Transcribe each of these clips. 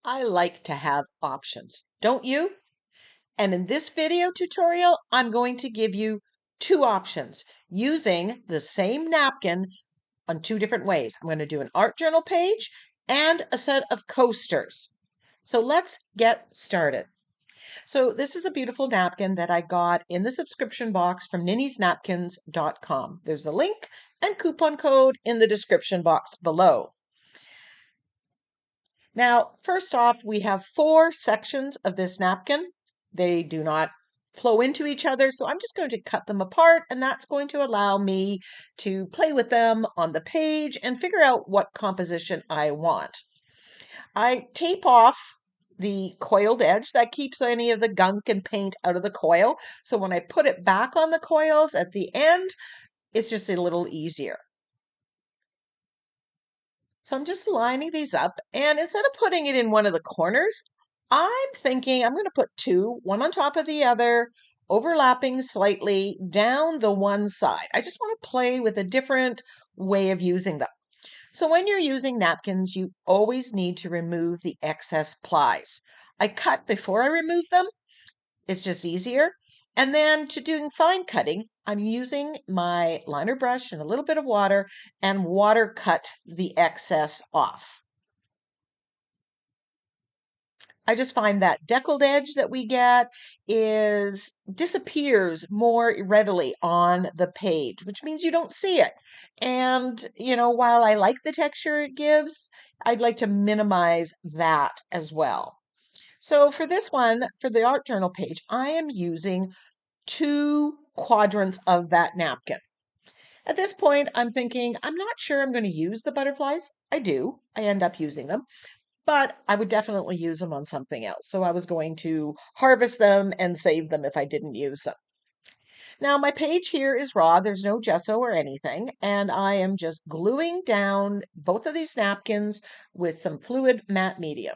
I like to have options, don't you? And in this video tutorial, I'm going to give you two options using the same napkin on two different ways. I'm going to do an art journal page and a set of coasters. So let's get started. So this is a beautiful napkin that I got in the subscription box from NINNYSNAPKINS.com. There's a link and coupon code in the description box below. Now, first off, we have four sections of this napkin. They do not flow into each other, so I'm just going to cut them apart, and that's going to allow me to play with them on the page and figure out what composition I want. I tape off the coiled edge. That keeps any of the gunk and paint out of the coil. So when I put it back on the coils at the end, it's just a little easier. So I'm just lining these up, and instead of putting it in one of the corners, I'm thinking I'm going to put two, one on top of the other, overlapping slightly down the one side. I just want to play with a different way of using them. So when you're using napkins, you always need to remove the excess plies. I cut before I remove them. It's just easier. And then to doing fine cutting, I'm using my liner brush and a little bit of water and water cut the excess off. I just find that deckled edge that we get disappears more readily on the page, which means you don't see it. And, while I like the texture it gives, I'd like to minimize that as well. So for this one, for the art journal page, I am using two quadrants of that napkin. At this point, I'm thinking, I'm not sure I'm going to use the butterflies. I do. I end up using them, but I would definitely use them on something else. So I was going to harvest them and save them if I didn't use them. Now my page here is raw. There's no gesso or anything. And I am just gluing down both of these napkins with some fluid matte medium.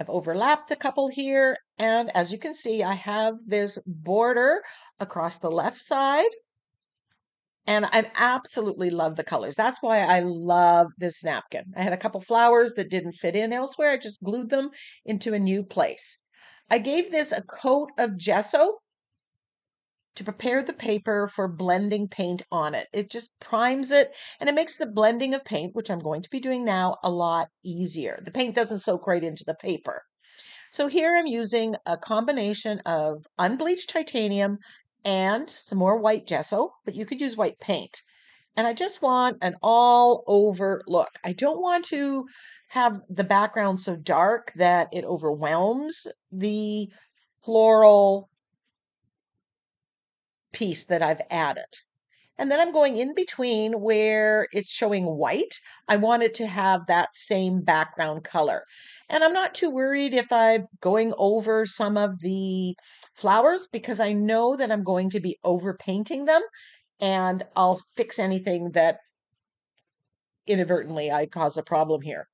I've overlapped a couple here, and as you can see, I have this border across the left side, and I absolutely love the colors. That's why I love this napkin. I had a couple flowers that didn't fit in elsewhere. I just glued them into a new place. I gave this a coat of gesso to prepare the paper for blending paint on it. It just primes it, and it makes the blending of paint, which I'm going to be doing now, a lot easier. The paint doesn't soak right into the paper. So here I'm using a combination of unbleached titanium and some more white gesso, but you could use white paint. And I just want an all over look. I don't want to have the background so dark that it overwhelms the floral piece that I've added. And then I'm going in between where it's showing white. I want it to have that same background color. And I'm not too worried if I'm going over some of the flowers because I know that I'm going to be over painting them, and I'll fix anything that inadvertently I caused a problem here.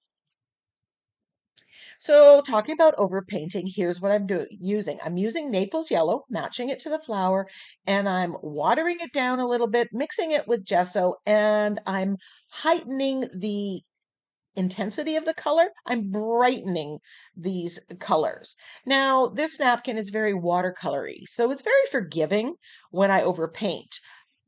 So talking about overpainting, here's what I'm using. I'm using Naples yellow, matching it to the flower, and I'm watering it down a little bit, mixing it with gesso, and I'm heightening the intensity of the color. I'm brightening these colors. Now, this napkin is very watercolory, so it's very forgiving when I overpaint.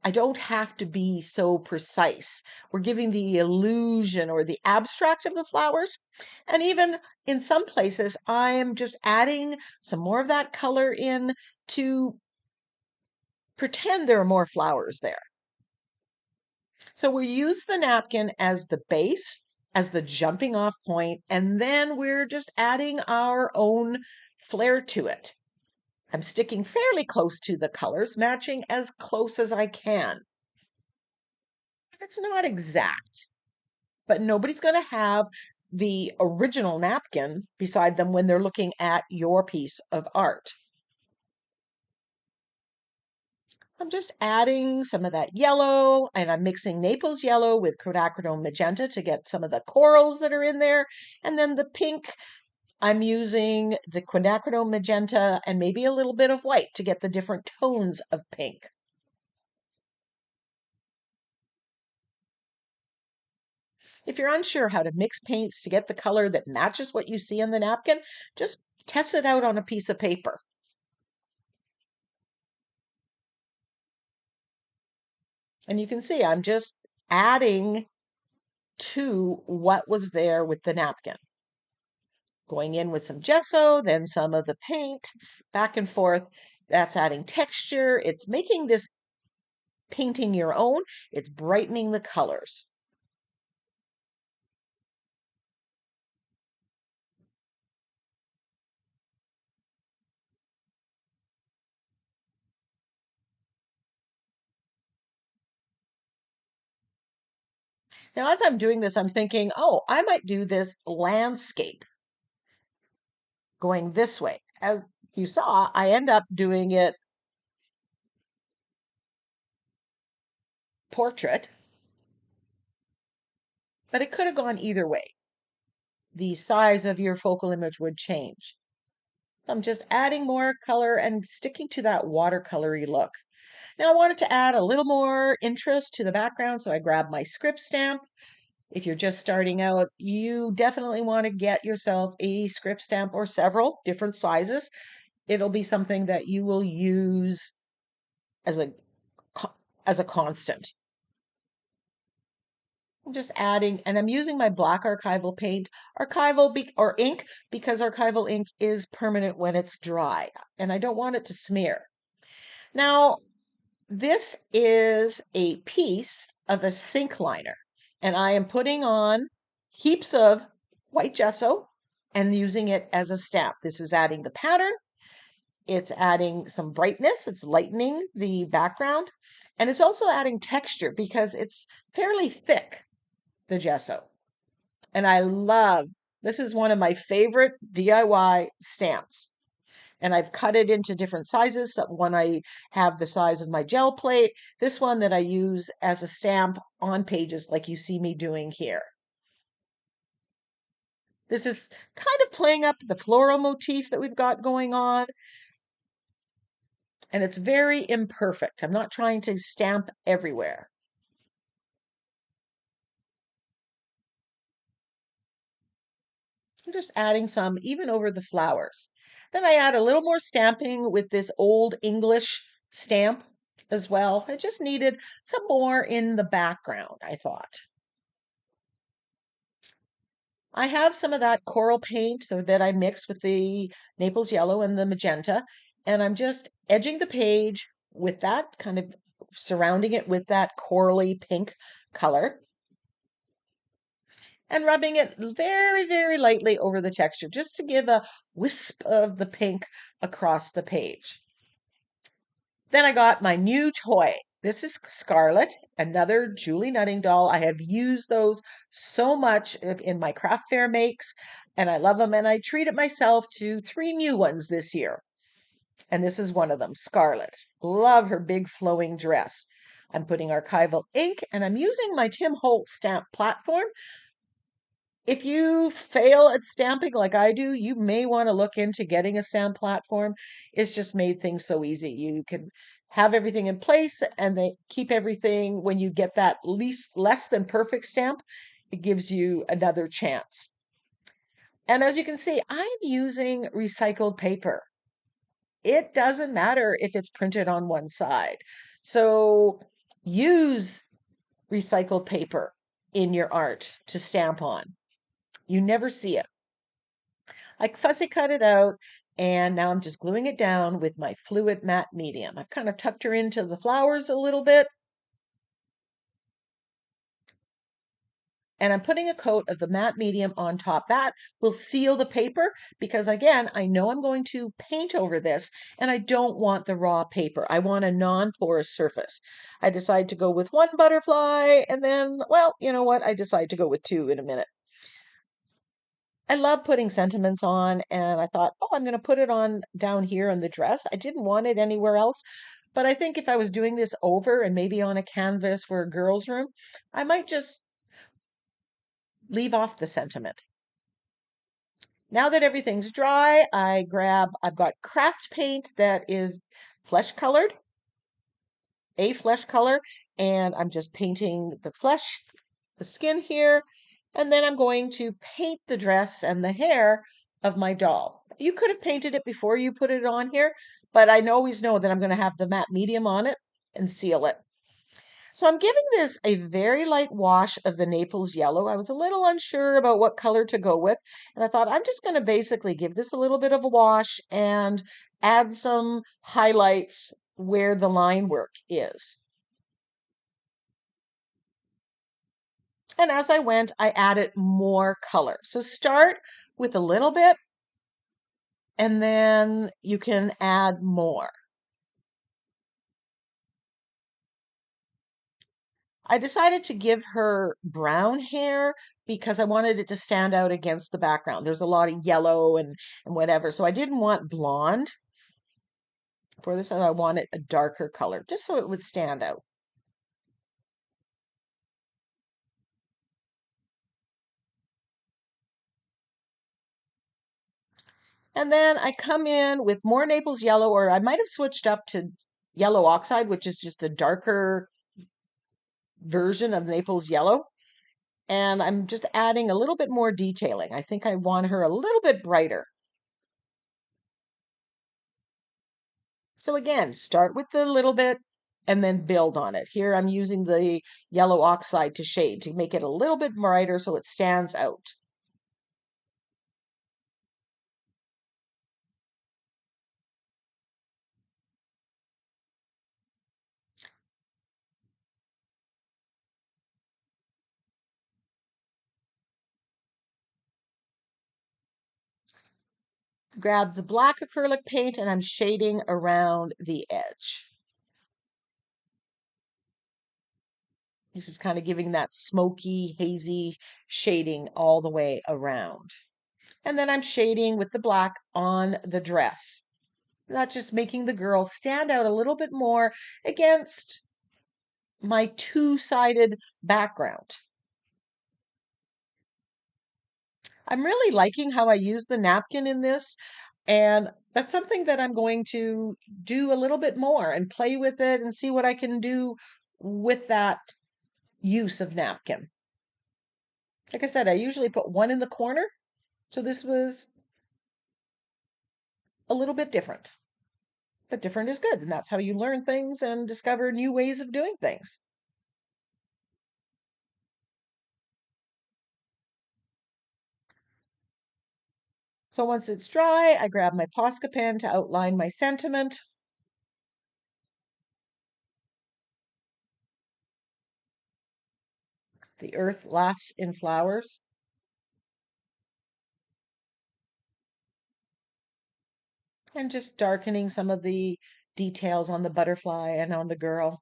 I don't have to be so precise. We're giving the illusion or the abstract of the flowers. And even in some places, I am just adding some more of that color in to pretend there are more flowers there. So we use the napkin as the base, as the jumping off point, and then we're just adding our own flair to it. I'm sticking fairly close to the colors, matching as close as I can. It's not exact, but nobody's going to have the original napkin beside them when they're looking at your piece of art. I'm just adding some of that yellow, and I'm mixing Naples yellow with quinacridone magenta to get some of the corals that are in there. And then the pink, I'm using the quinacridone magenta and maybe a little bit of white to get the different tones of pink. If you're unsure how to mix paints to get the color that matches what you see on the napkin, just test it out on a piece of paper. And you can see I'm just adding to what was there with the napkin. Going in with some gesso, then some of the paint, back and forth. That's adding texture. It's making this painting your own. It's brightening the colors. Now, as I'm doing this, I'm thinking, oh, I might do this landscape going this way. As you saw, I end up doing it portrait, but it could have gone either way. The size of your focal image would change. So I'm just adding more color and sticking to that watercolory look. Now I wanted to add a little more interest to the background, so I grabbed my script stamp. If you're just starting out, you definitely want to get yourself a script stamp or several different sizes. It'll be something that you will use as a as a constant. I'm just adding, and I'm using my black archival paint, or ink, because archival ink is permanent when it's dry, and I don't want it to smear. Now, this is a piece of a sink liner, and I am putting on heaps of white gesso and using it as a stamp. This is adding the pattern. It's adding some brightness. It's lightening the background, and it's also adding texture because it's fairly thick, the gesso. And I love, this is one of my favorite DIY stamps. And I've cut it into different sizes. One I have the size of my gel plate. This one that I use as a stamp on pages like you see me doing here. This is kind of playing up the floral motif that we've got going on. And it's very imperfect. I'm not trying to stamp everywhere. I'm just adding some even over the flowers. Then I add a little more stamping with this Old English stamp as well. I just needed some more in the background, I thought. I have some of that coral paint that I mixed with the Naples yellow and the magenta, and I'm just edging the page with that, kind of surrounding it with that corally pink color, and rubbing it very, very lightly over the texture just to give a wisp of the pink across the page. Then I got my new toy. This is Scarlet, another Julie Nutting doll. I have used those so much in my craft fair makes, and I love them. And I treated myself to 3 new ones this year. And this is one of them, Scarlet. Love her big flowing dress. I'm putting archival ink, and I'm using my Tim Holtz stamp platform. If you fail at stamping like I do, you may want to look into getting a stamp platform. It's just made things so easy. You can have everything in place and they keep everything when you get that less than perfect stamp, it gives you another chance. And as you can see, I'm using recycled paper. It doesn't matter if it's printed on one side. So use recycled paper in your art to stamp on. You never see it. I fussy cut it out, and now I'm just gluing it down with my fluid matte medium. I've kind of tucked her into the flowers a little bit, and I'm putting a coat of the matte medium on top. That will seal the paper because, again, I know I'm going to paint over this, and I don't want the raw paper. I want a non-porous surface. I decide to go with one butterfly, and then, well, you know what? I decide to go with two in a minute. I love putting sentiments on, and I thought, oh, I'm going to put it on down here on the dress. I didn't want it anywhere else, but I think if I was doing this over and maybe on a canvas for a girl's room, I might just leave off the sentiment. Now that everything's dry, I've got craft paint that is flesh colored, a flesh color, and I'm just painting the flesh, the skin here, And then I'm going to paint the dress and the hair of my doll. You could have painted it before you put it on here, but I always know that I'm going to have the matte medium on it and seal it. So I'm giving this a very light wash of the Naples yellow. I was a little unsure about what color to go with, and I thought I'm just going to basically give this a little bit of a wash and add some highlights where the line work is. And as I went, I added more color. So start with a little bit, and then you can add more. I decided to give her brown hair because I wanted it to stand out against the background. There's a lot of yellow and whatever. So I didn't want blonde for this, and I wanted a darker color just so it would stand out. And then I come in with more Naples yellow, or I might have switched up to yellow oxide, which is just a darker version of Naples yellow. And I'm just adding a little bit more detailing. I think I want her a little bit brighter. So again, start with the little bit and then build on it. Here I'm using the yellow oxide to shade to make it a little bit brighter so it stands out. Grab the black acrylic paint and I'm shading around the edge. This is kind of giving that smoky, hazy shading all the way around. And then I'm shading with the black on the dress. That's just making the girl stand out a little bit more against my two-sided background. I'm really liking how I use the napkin in this, and that's something that I'm going to do a little bit more and play with it and see what I can do with that use of napkin. Like I said, I usually put one in the corner, so this was a little bit different. But different is good, and that's how you learn things and discover new ways of doing things. So once it's dry, I grab my Posca pen to outline my sentiment. The earth laughs in flowers. And just darkening some of the details on the butterfly and on the girl.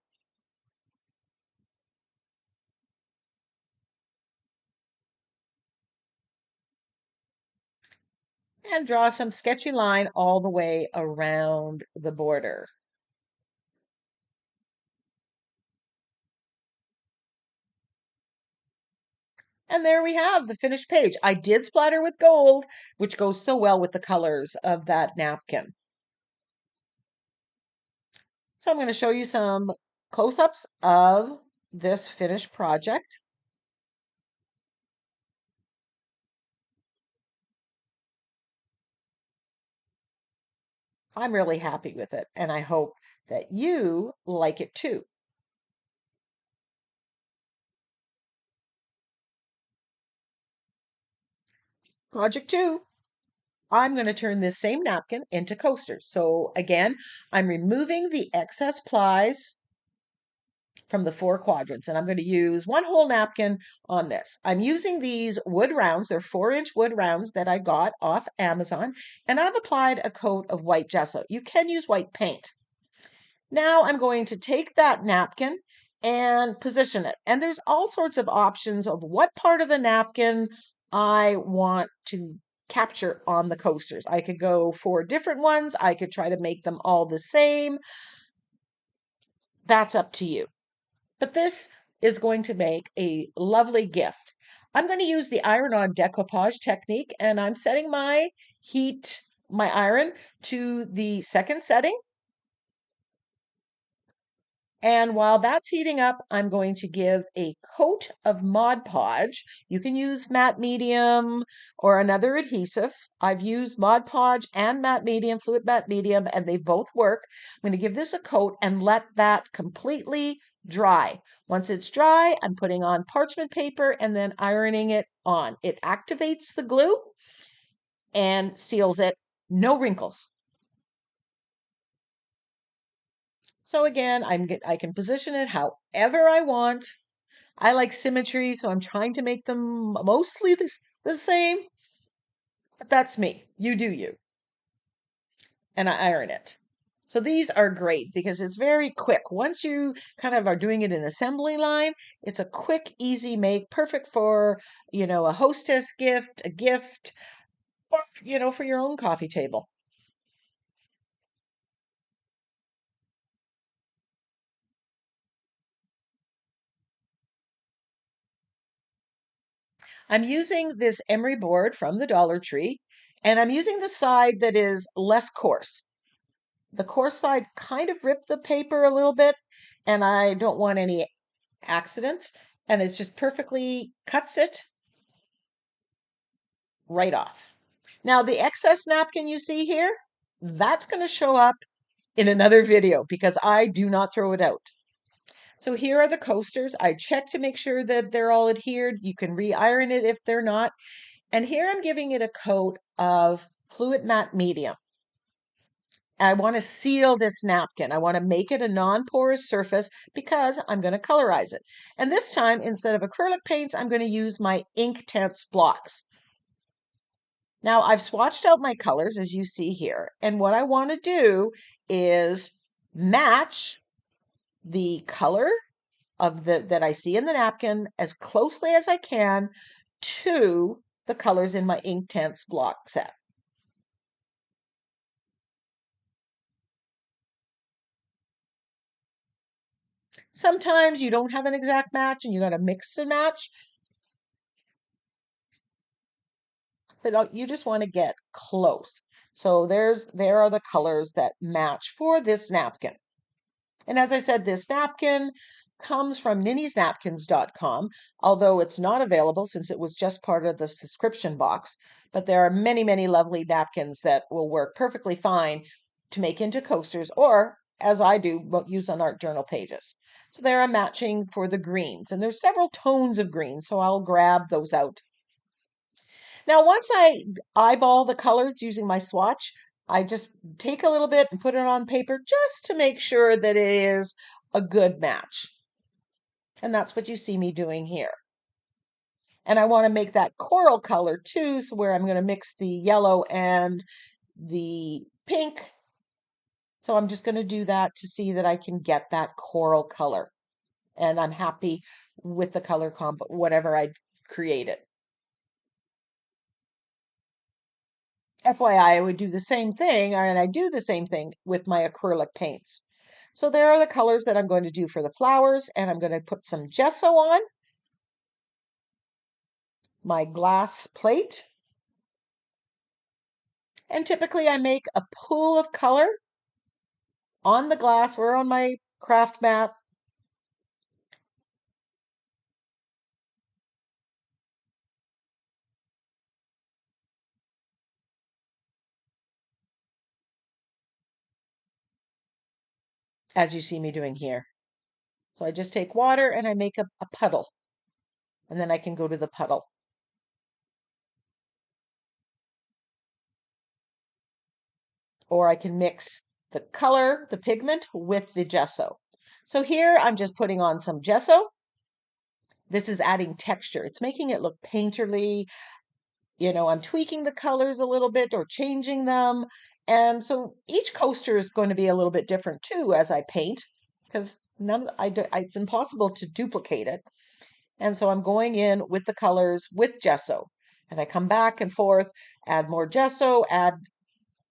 And draw some sketchy line all the way around the border. And there we have the finished page. I did splatter with gold, which goes so well with the colors of that napkin. So I'm going to show you some close-ups of this finished project. I'm really happy with it, and I hope that you like it too. Project 2. I'm going to turn this same napkin into coasters. So again, I'm removing the excess plies from the 4 quadrants, and I'm going to use one whole napkin on this. I'm using these wood rounds. They're 4-inch wood rounds that I got off Amazon, and I've applied a coat of white gesso. You can use white paint. Now I'm going to take that napkin and position it. And there's all sorts of options of what part of the napkin I want to capture on the coasters. I could go for different ones. I could try to make them all the same. That's up to you. But this is going to make a lovely gift. I'm going to use the iron-on decoupage technique, and I'm setting my heat, my iron, to the second setting. And while that's heating up, I'm going to give a coat of Mod Podge. You can use matte medium or another adhesive. I've used Mod Podge and matte medium, fluid matte medium, and they both work. I'm going to give this a coat and let that completely dry. Once it's dry, I'm putting on parchment paper and then ironing it on. It activates the glue and seals it. No wrinkles. So again, I can position it however I want. I like symmetry, so I'm trying to make them mostly the same, but that's me. You do you. And I iron it. So these are great because it's very quick. Once you kind of are doing it in assembly line, it's a quick, easy make, perfect for, a hostess gift, a gift, or, for your own coffee table. I'm using this emery board from the Dollar Tree, and I'm using the side that is less coarse. The coarse side kind of ripped the paper a little bit, and I don't want any accidents, and it's just perfectly cuts it right off. Now, the excess napkin you see here, that's going to show up in another video because I do not throw it out. So here are the coasters. I check to make sure that they're all adhered. You can re-iron it if they're not. And here I'm giving it a coat of fluid matte medium. I want to seal this napkin. I want to make it a non-porous surface because I'm going to colorize it. And this time, instead of acrylic paints, I'm going to use my Inktense blocks. Now, I've swatched out my colors, as you see here. And what I want to do is match the color of that I see in the napkin as closely as I can to the colors in my Inktense block set. Sometimes you don't have an exact match and you got to mix and match, but you just want to get close. So there are the colors that match for this napkin. And as I said, this napkin comes from NINNYSNAPKINS.com, although it's not available since it was just part of the subscription box. But there are many, many lovely napkins that will work perfectly fine to make into coasters or, as I do, use on art journal pages. So there are matching for the greens, and there's several tones of green, so I'll grab those out. Now, once I eyeball the colors using my swatch, I just take a little bit and put it on paper just to make sure that it is a good match. And that's what you see me doing here. And I want to make that coral color too, so where I'm going to mix the yellow and the pink. So I'm just going to do that to see that I can get that coral color. And I'm happy with the color comp, whatever I created. FYI, I would do the same thing, and I do the same thing with my acrylic paints. So there are the colors that I'm going to do for the flowers, and I'm going to put some gesso on my glass plate. And typically I make a pool of color on the glass or on my craft mat. As you see me doing here. So I just take water and I make a puddle, and then I can go to the puddle. Or I can mix the color, the pigment, with the gesso. So here I'm just putting on some gesso. This is adding texture. It's making it look painterly. I'm tweaking the colors a little bit or changing them. And so each coaster is going to be a little bit different too as I paint because it's impossible to duplicate it. And so I'm going in with the colors with gesso. And I come back and forth, add more gesso, add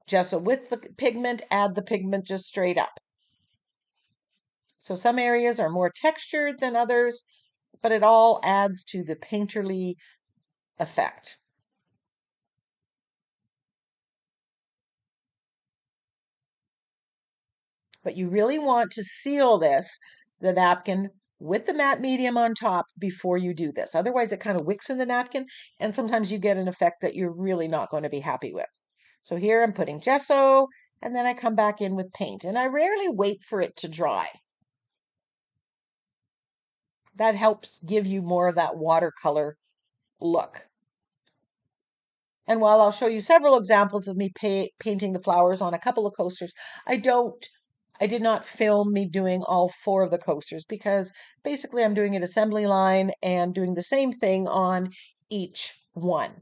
gesso with the pigment, add the pigment just straight up. So some areas are more textured than others, but it all adds to the painterly effect. But you really want to seal this the napkin with the matte medium on top before you do this. Otherwise, it kind of wicks in the napkin, and sometimes you get an effect that you're really not going to be happy with. So here I'm putting gesso, and then I come back in with paint, and I rarely wait for it to dry. That helps give you more of that watercolor look. And while I'll show you several examples of me painting the flowers on a couple of coasters, I did not film me doing all four of the coasters because basically I'm doing an assembly line and doing the same thing on each one.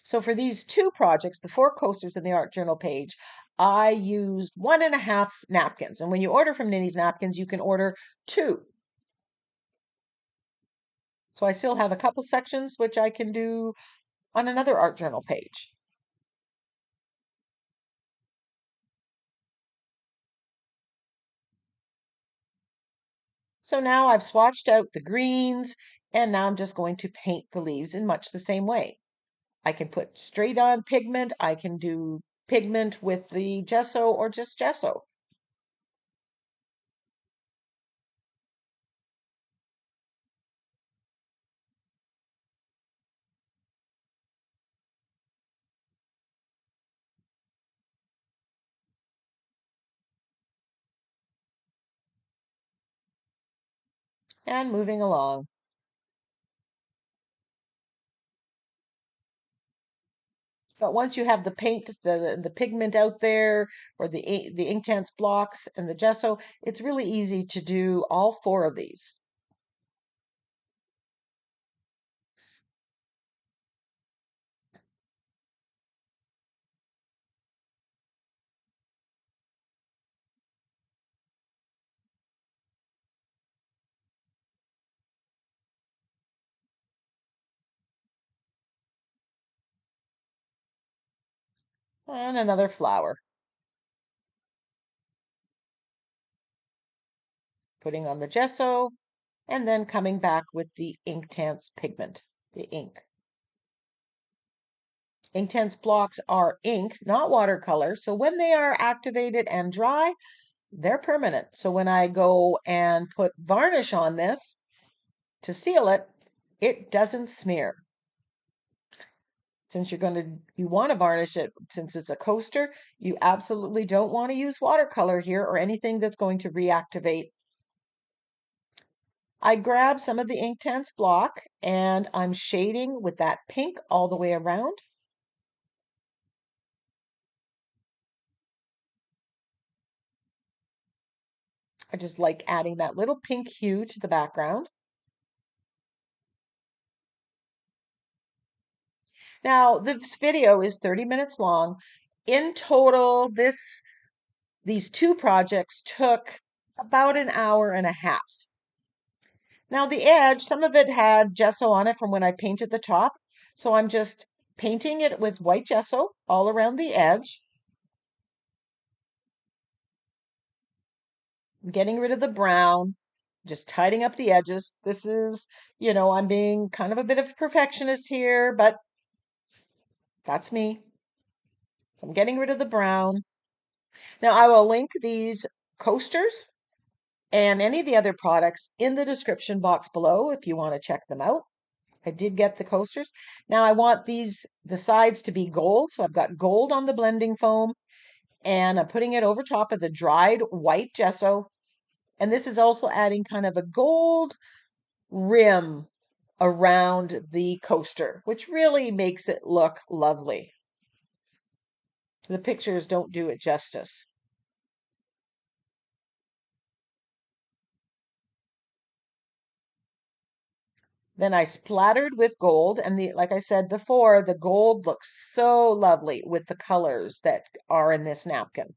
So for these two projects, the four coasters and the art journal page, I used 1.5 napkins. And when you order from Ninny's Napkins, you can order two. So I still have a couple sections which I can do on another art journal page. So now I've swatched out the greens, and now I'm just going to paint the leaves in much the same way. I can put straight on pigment, I can do pigment with the gesso or just gesso. And moving along. But once you have the paint, the pigment out there, or the Inktense blocks and the gesso, it's really easy to do all four of these. And another flower. Putting on the gesso, and then coming back with the Inktense pigment, the ink. Inktense blocks are ink, not watercolor, so when they are activated and dry, they're permanent. So when I go and put varnish on this to seal it, it doesn't smear. Since you want to varnish it, since it's a coaster, you absolutely don't want to use watercolor here or anything that's going to reactivate. I grab some of the Inktense block and I'm shading with that pink all the way around. I just like adding that little pink hue to the background. Now, this video is 30 minutes long. In total, these two projects took about an hour and a half. Now, the edge, some of it had gesso on it from when I painted the top. So I'm just painting it with white gesso all around the edge, getting rid of the brown, just tidying up the edges. This is, I'm being kind of a bit of a perfectionist here, but that's me. So I'm getting rid of the brown. Now, I will link these coasters and any of the other products in the description box below if you want to check them out. I did get the coasters. Now I want the sides to be gold. So I've got gold on the blending foam and I'm putting it over top of the dried white gesso. And this is also adding kind of a gold rim around the coaster, which really makes it look lovely. The pictures don't do it justice. Then I splattered with gold, and like I said before, the gold looks so lovely with the colors that are in this napkin.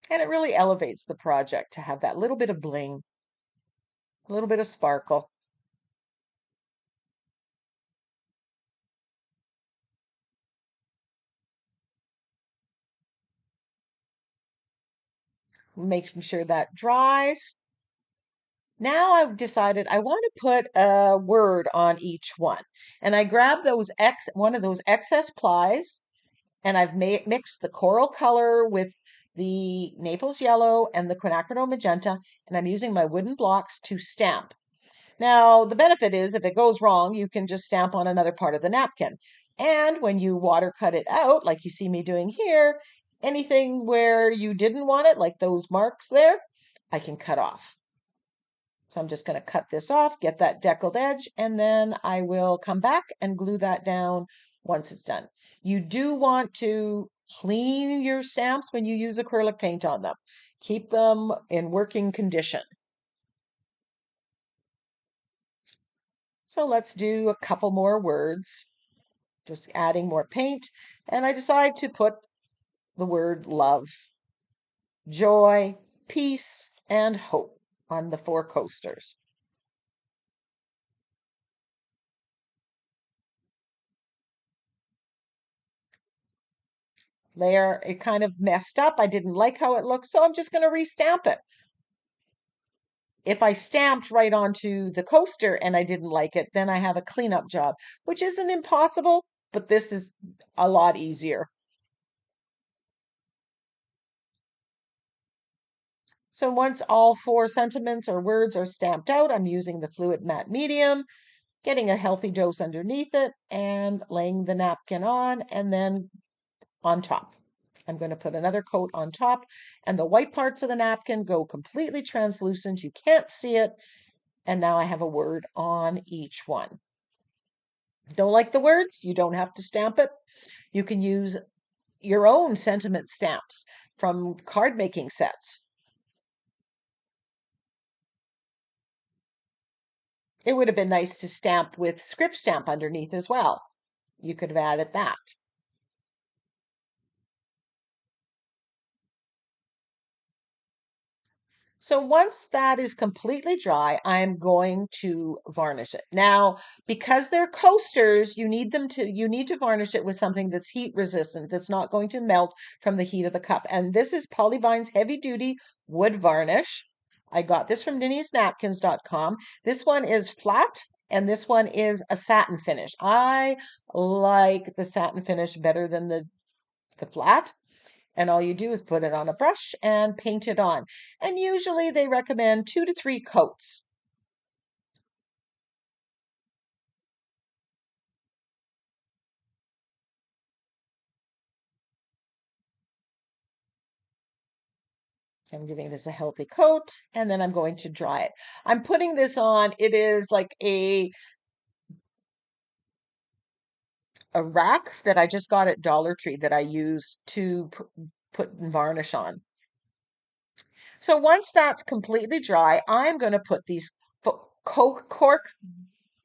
And it really elevates the project to have that little bit of bling, a little bit of sparkle. Making sure that dries. Now I've decided I want to put a word on each one. And I grabbed one of those excess plies, and I've mixed the coral color with the Naples yellow and the quinacridone magenta, and I'm using my wooden blocks to stamp. Now, the benefit is if it goes wrong, you can just stamp on another part of the napkin. And when you water cut it out, like you see me doing here, anything where you didn't want it, like those marks there, I can cut off. So I'm just going to cut this off, get that deckled edge, and then I will come back and glue that down once it's done. You do want to clean your stamps when you use acrylic paint on them. Keep them in working condition. So let's do a couple more words, just adding more paint. And I decide to put the word love, joy, peace, and hope on the 4 coasters. There, it kind of messed up. I didn't like how it looked, so I'm just going to restamp it. If I stamped right onto the coaster and I didn't like it, then I have a cleanup job, which isn't impossible, but this is a lot easier. So once all 4 sentiments or words are stamped out, I'm using the fluid matte medium, getting a healthy dose underneath it and laying the napkin on and then on top. I'm going to put another coat on top, and the white parts of the napkin go completely translucent. You can't see it. And now I have a word on each one. Don't like the words? You don't have to stamp it. You can use your own sentiment stamps from card making sets. It would have been nice to stamp with script stamp underneath as well. You could have added that. So once that is completely dry, I'm going to varnish it. Now, because they're coasters, you need to varnish it with something that's heat resistant, that's not going to melt from the heat of the cup. And this is Polyvine's heavy duty wood varnish. I got this from NINNYSNAPKINS.com. This one is flat and this one is a satin finish. I like the satin finish better than the flat. And all you do is put it on a brush and paint it on. And usually they recommend 2 to 3 coats. I'm giving this a healthy coat and then I'm going to dry it. I'm putting this on, it is like a rack that I just got at Dollar Tree that I used to put varnish on. So once that's completely dry, I'm going to put these cork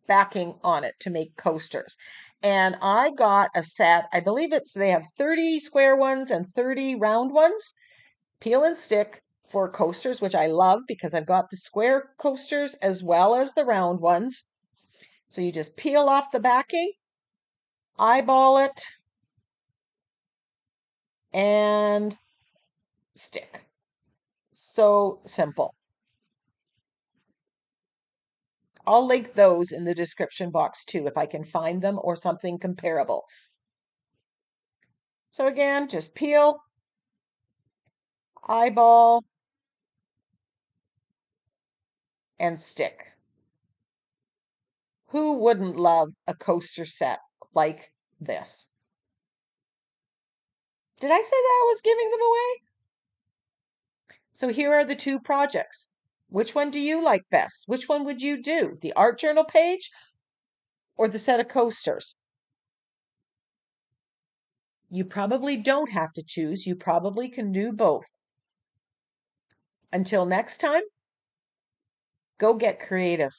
backing on it to make coasters. And I got a set, I believe they have 30 square ones and 30 round ones, peel and stick for coasters, which I love because I've got the square coasters as well as the round ones. So you just peel off the backing, eyeball it, and stick. So simple. I'll link those in the description box too if I can find them or something comparable. So again, just peel, eyeball, and stick. Who wouldn't love a coaster set like this? Did I say that I was giving them away? So here are the 2 projects. Which one do you like best? Which one would you do? The art journal page or the set of coasters? You probably don't have to choose. You probably can do both. Until next time, go get creative.